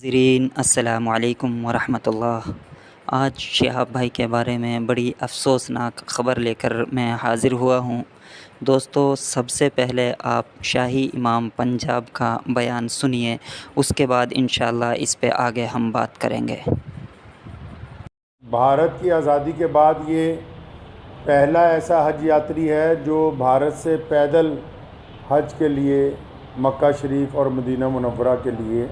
ज़रीन अस्सलामु अलैकुम वरहमतुल्लाह। आज शिहाब भाई के बारे में बड़ी अफ़सोसनाक ख़बर लेकर मैं हाज़िर हुआ हूँ। दोस्तों, सबसे पहले आप शाही इमाम पंजाब का बयान सुनिए, उसके बाद इंशाअल्लाह इस पे आगे हम बात करेंगे। भारत की आज़ादी के बाद ये पहला ऐसा हज यात्री है जो भारत से पैदल हज के लिए मक्का शरीफ और मदीना मुनव्वरा के लिए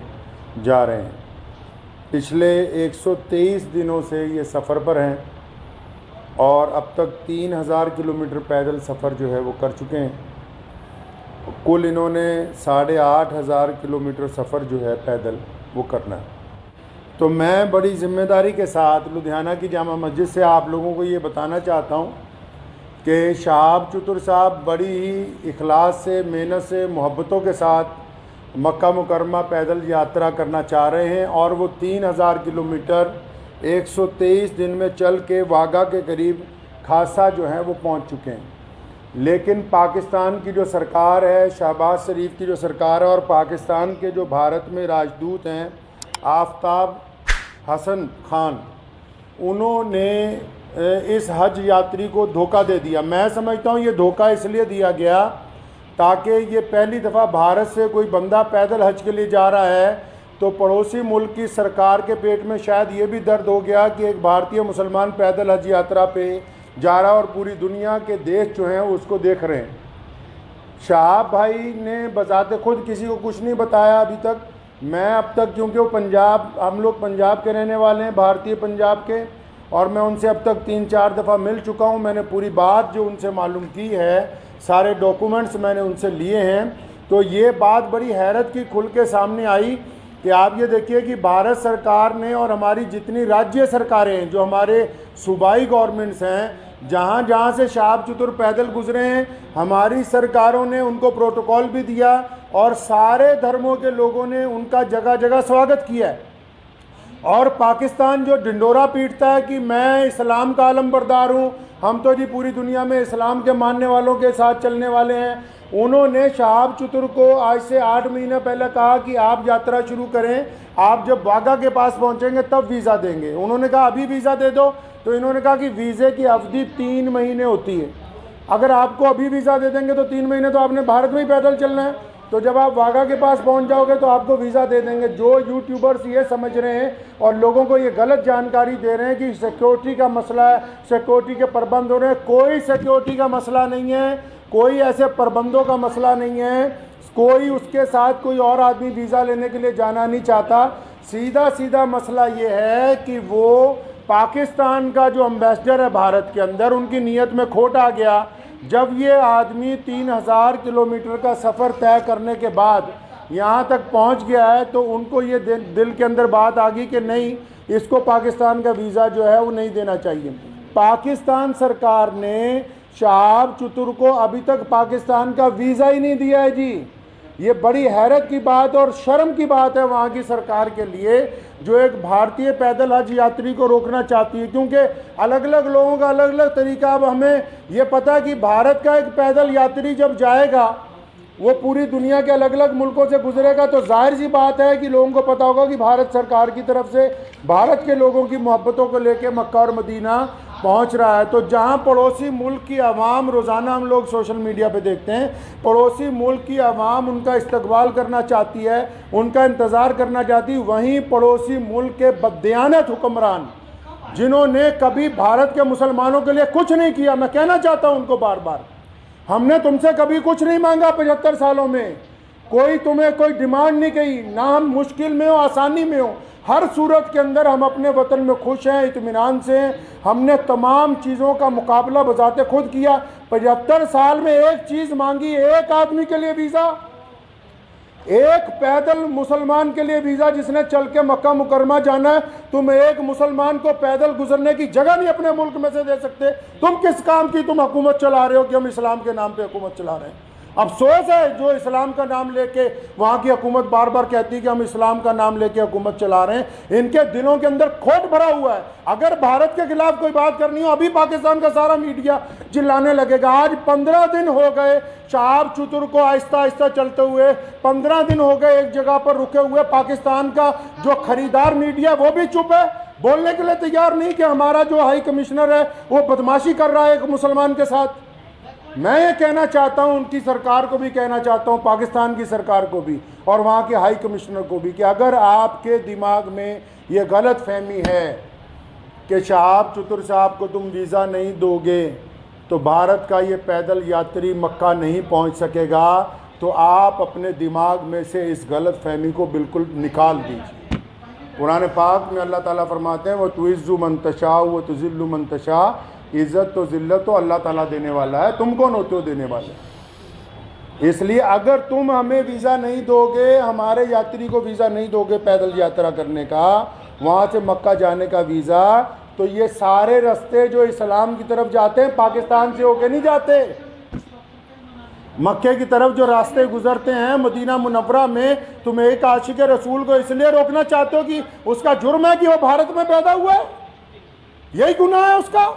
जा रहे हैं। पिछले 123 दिनों से ये सफ़र पर हैं और अब तक 3000 किलोमीटर पैदल सफ़र जो है वो कर चुके हैं। कुल इन्होंने 8500 किलोमीटर सफ़र जो है पैदल वो करना है। तो मैं बड़ी ज़िम्मेदारी के साथ लुधियाना की जामा मस्जिद से आप लोगों को ये बताना चाहता हूँ कि शहाब चतुर साहब बड़ी ही इखलास से, मेहनत से, मोहब्बतों के साथ मक्का मुकरमा पैदल यात्रा करना चाह रहे हैं और वो 3000 किलोमीटर 123 दिन में चल के वाघा के करीब खासा जो है वो पहुंच चुके हैं। लेकिन पाकिस्तान की जो सरकार है, शहबाज शरीफ की जो सरकार है, और पाकिस्तान के जो भारत में राजदूत हैं आफ्ताब हसन खान, उन्होंने इस हज यात्री को धोखा दे दिया। मैं समझता हूँ ये धोखा इसलिए दिया गया ताकि ये पहली दफ़ा भारत से कोई बंदा पैदल हज के लिए जा रहा है तो पड़ोसी मुल्क की सरकार के पेट में शायद ये भी दर्द हो गया कि एक भारतीय मुसलमान पैदल हज यात्रा पे जा रहा है और पूरी दुनिया के देश जो हैं उसको देख रहे हैं। शहाब भाई ने बजाते खुद किसी को कुछ नहीं बताया अभी तक। मैं अब तक, क्योंकि वो हम लोग पंजाब के रहने वाले हैं, भारतीय पंजाब के, और मैं उनसे अब तक 3-4 दफ़ा मिल चुका हूँ। मैंने पूरी बात जो उनसे मालूम की है, सारे डॉक्यूमेंट्स मैंने उनसे लिए हैं। तो ये बात बड़ी हैरत की खुल के सामने आई कि आप ये देखिए कि भारत सरकार ने और हमारी जितनी राज्य सरकारें हैं, जो हमारे सूबाई गवर्नमेंट्स हैं, जहाँ जहाँ से शहाब चतुर पैदल गुजरे हैं, हमारी सरकारों ने उनको प्रोटोकॉल भी दिया और सारे धर्मों के लोगों ने उनका जगह जगह स्वागत किया है। और पाकिस्तान जो ढिंडोरा पीटता है कि मैं इस्लाम का आलमबरदार हूँ, हम तो जी पूरी दुनिया में इस्लाम के मानने वालों के साथ चलने वाले हैं, उन्होंने शहाब चतुर को आज से 8 महीने पहले कहा कि आप यात्रा शुरू करें, आप जब वाघा के पास पहुंचेंगे तब वीज़ा देंगे। उन्होंने कहा अभी वीज़ा दे दो, तो इन्होंने कहा कि वीज़े की अवधि 3 महीने होती है। अगर आपको अभी वीज़ा दे देंगे तो 3 महीने तो आपने भारत में ही पैदल चलना है, तो जब आप वाघा के पास पहुंच जाओगे तो आपको वीज़ा दे देंगे। जो यूट्यूबर्स ये समझ रहे हैं और लोगों को ये गलत जानकारी दे रहे हैं कि सिक्योरिटी का मसला है, सिक्योरिटी के प्रबंध हो रहे हैं, कोई सिक्योरिटी का मसला नहीं है, कोई ऐसे प्रबंधों का मसला नहीं है, कोई उसके साथ कोई और आदमी वीज़ा लेने के लिए जाना नहीं चाहता। सीधा सीधा मसला ये है कि वो पाकिस्तान का जो एम्बेसडर है भारत के अंदर, उनकी नीयत में खोट आ गया। जब ये आदमी 3000 किलोमीटर का सफ़र तय करने के बाद यहाँ तक पहुँच गया है तो उनको ये दिल के अंदर बात आ गई कि नहीं, इसको पाकिस्तान का वीज़ा जो है वो नहीं देना चाहिए। पाकिस्तान सरकार ने शहाब चतुर को अभी तक पाकिस्तान का वीज़ा ही नहीं दिया है जी। ये बड़ी हैरत की बात और शर्म की बात है वहाँ की सरकार के लिए, जो एक भारतीय पैदल हज यात्री को रोकना चाहती है, क्योंकि अलग अलग लोगों का अलग अलग तरीका। अब हमें ये पता है कि भारत का एक पैदल यात्री जब जाएगा वो पूरी दुनिया के अलग अलग मुल्कों से गुजरेगा, तो जाहिर सी बात है कि लोगों को पता होगा कि भारत सरकार की तरफ से भारत के लोगों की मोहब्बतों को लेकर मक्का और मदीना पहुंच रहा है। तो जहां पड़ोसी मुल्क की आवाम, रोज़ाना हम लोग सोशल मीडिया पे देखते हैं, पड़ोसी मुल्क की आवाम उनका इस्तकबाल करना चाहती है, उनका इंतज़ार करना चाहती है, वहीं पड़ोसी मुल्क के बददियानत हुक्मरान जिन्होंने कभी भारत के मुसलमानों के लिए कुछ नहीं किया, मैं कहना चाहता हूँ उनको बार बार, हमने तुमसे कभी कुछ नहीं मांगा 75 सालों में, कोई तुम्हें कोई डिमांड नहीं की, ना हम मुश्किल में हो आसानी में हो, हर सूरत के अंदर हम अपने वतन में खुश हैं, इत्मीनान से हैं। हमने तमाम चीज़ों का मुकाबला बजाते खुद किया। 75 साल में एक चीज़ मांगी, एक आदमी के लिए वीज़ा, एक पैदल मुसलमान के लिए वीज़ा जिसने चल के मक्का मुकरमा जाना है। तुम एक मुसलमान को पैदल गुजरने की जगह नहीं अपने मुल्क में से दे सकते। तुम किस काम की तुम हुकूमत चला रहे हो कि हम इस्लाम के नाम पे हुकूमत चला रहे हैं? अफसोस है जो इस्लाम का नाम लेके वहाँ की हुकूमत बार बार कहती है कि हम इस्लाम का नाम लेके हुकूमत चला रहे हैं, इनके दिलों के अंदर खोट भरा हुआ है। अगर भारत के खिलाफ कोई बात करनी हो, अभी पाकिस्तान का सारा मीडिया चिल्लाने लगेगा। आज 15 दिन हो गए शहाब चतुर को आहिस्ता आहिस्ता चलते हुए, 15 दिन हो गए एक जगह पर रुके हुए। पाकिस्तान का जो खरीदार मीडिया वो भी चुप है, बोलने के लिए तैयार नहीं कि हमारा जो हाई कमिश्नर है वो बदमाशी कर रहा है एक मुसलमान के साथ। मैं ये कहना चाहता हूँ, उनकी सरकार को भी कहना चाहता हूँ, पाकिस्तान की सरकार को भी और वहाँ के हाई कमिश्नर को भी, कि अगर आपके दिमाग में ये गलत फहमी है कि शहाब चतुर साहब को तुम वीज़ा नहीं दोगे तो भारत का ये पैदल यात्री मक्का नहीं पहुँच सकेगा, तो आप अपने दिमाग में से इस गलत फहमी को बिल्कुल निकाल दीजिए। कुरान पाक में अल्लाह ताला फरमाते हैं, वो तुइज़्ज़ु मन तशा व तुज़िल्लु मन तशा, इज़्ज़त तो ज़िल्लत तो अल्लाह ताला देने वाला है, तुम कौन होते हो देने वाले। इसलिए अगर तुम हमें वीज़ा नहीं दोगे, हमारे यात्री को वीज़ा नहीं दोगे पैदल यात्रा करने का, वहाँ से मक्का जाने का वीज़ा, तो ये सारे रास्ते जो इस्लाम की तरफ जाते हैं पाकिस्तान से होके नहीं जाते। मक्के की तरफ जो रास्ते गुजरते हैं मदीना मुनव्वरा में, तुम एक आशिक रसूल को इसलिए रोकना चाहते हो कि उसका जुर्म है कि वो भारत में पैदा हुआ है, यही गुनाह है उसका।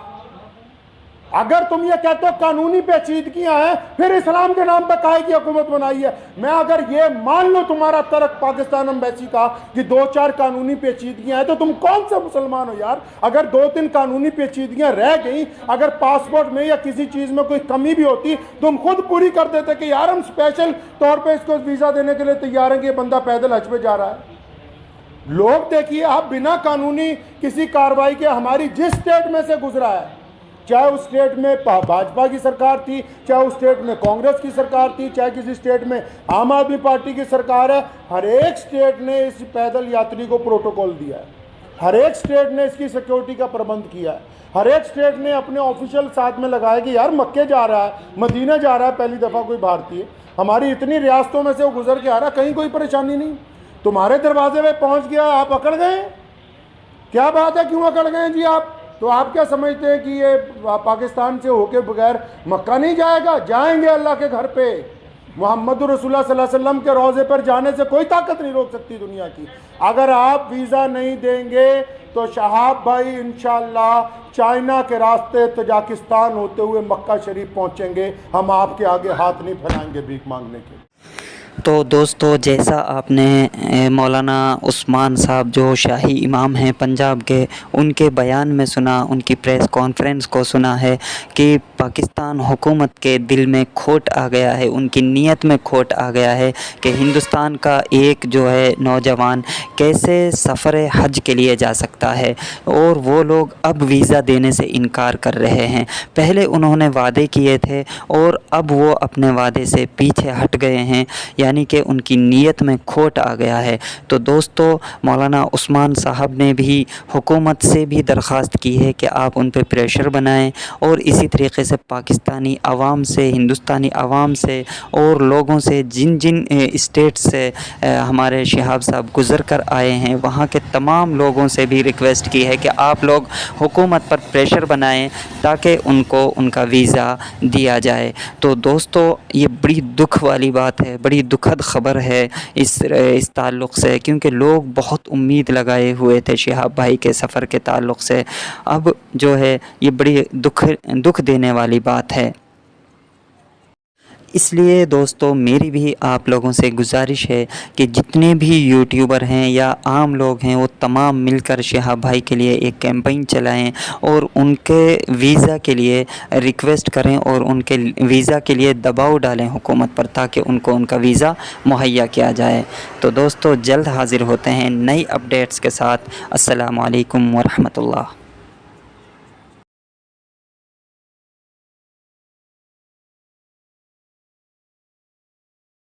अगर तुम ये कहते हो कानूनी पेचीदगियां हैं, फिर इस्लाम के नाम पर काहे की हुकूमत बनाई है। मैं अगर ये मान लो तुम्हारा तर्क पाकिस्तान एम्बेसी का कि 2-4 कानूनी पेचीदगियां हैं, तो तुम कौन सा मुसलमान हो यार। अगर 2-3 कानूनी पेचीदगियां रह गई, अगर पासपोर्ट में या किसी चीज़ में कोई कमी भी होती, तुम खुद पूरी कर देते कि यार हम स्पेशल तौर पर इसको वीज़ा देने के लिए तैयार हैं कि ये बंदा पैदल हज पे जा रहा है। लोग देखिए, आप बिना कानूनी किसी कार्रवाई के, हमारी जिस स्टेट में से गुजरा है, चाहे उस स्टेट में भाजपा की सरकार थी, चाहे उस स्टेट में कांग्रेस की सरकार थी, चाहे किसी स्टेट में आम आदमी पार्टी की सरकार है, हर एक स्टेट ने इस पैदल यात्री को प्रोटोकॉल दिया है, हर एक स्टेट ने इसकी सिक्योरिटी का प्रबंध किया है, हर एक स्टेट ने अपने ऑफिशियल साथ में लगाया कि यार मक्के जा रहा है, मदीना जा रहा है पहली दफ़ा कोई भारतीय, हमारी इतनी रियासतों में से वो गुजर के आ रहा, कहीं कोई परेशानी नहीं, तुम्हारे दरवाजे में पहुँच गया, आप अकड़ गए। क्या बात है, क्यों अकड़ गए जी आप? तो आप क्या समझते हैं कि ये पाकिस्तान से होके बगैर मक्का नहीं जाएगा? जाएंगे अल्लाह के घर पे। मोहम्मद रसूलुल्लाह सल्लल्लाहु अलैहि वसल्लम के रोज़े पर जाने से कोई ताकत नहीं रोक सकती दुनिया की। अगर आप वीज़ा नहीं देंगे तो शहाब भाई इंशाअल्लाह चाइना के रास्ते तजाकिस्तान होते हुए मक्का शरीफ पहुँचेंगे। हम आपके आगे हाथ नहीं फैलाएंगे भीख मांगने के। तो दोस्तों, जैसा आपने मौलाना उस्मान साहब जो शाही इमाम हैं पंजाब के, उनके बयान में सुना, उनकी प्रेस कॉन्फ्रेंस को सुना है कि पाकिस्तान हुकूमत के दिल में खोट आ गया है, उनकी नीयत में खोट आ गया है कि हिंदुस्तान का एक जो है नौजवान कैसे सफ़र हज के लिए जा सकता है, और वो लोग अब वीज़ा देने से इनकार कर रहे हैं। पहले उन्होंने वादे किए थे और अब वो अपने वादे से पीछे हट गए हैं, यानी कि उनकी नीयत में खोट आ गया है। तो दोस्तों, मौलाना उस्मान साहब ने भी हुकूमत से भी दरख्वास्त की है कि आप उन पर प्रेशर बनाएं और इसी तरीके से पाकिस्तानी आवाम से, हिंदुस्तानी आवाम से और लोगों से जिन जिन स्टेट से हमारे शहाब साहब गुज़र कर आए हैं, वहाँ के तमाम लोगों से भी रिक्वेस्ट की है कि आप लोग हुकूमत पर प्रेशर बनाएं ताकि उनको उनका वीज़ा दिया जाए। तो दोस्तों, ये बड़ी दुख वाली बात है, बड़ी दुखद ख़बर है इस ताल्लुक़ से, क्योंकि लोग बहुत उम्मीद लगाए हुए थे शहाब भाई के सफ़र के ताल्लुक़ से। अब जो है ये बड़ी दुख देने वाली बात है। इसलिए दोस्तों, मेरी भी आप लोगों से गुजारिश है कि जितने भी यूट्यूबर हैं या आम लोग हैं, वो तमाम मिलकर शहाब भाई के लिए एक कैंपेन चलाएं और उनके वीज़ा के लिए रिक्वेस्ट करें और उनके वीज़ा के लिए दबाव डालें हुकूमत पर, ताकि उनको उनका वीज़ा मुहैया किया जाए। तो दोस्तों, जल्द हाज़िर होते हैं नई अपडेट्स के साथ। अस्सलामु अलैकुम व रहमतुल्लाह।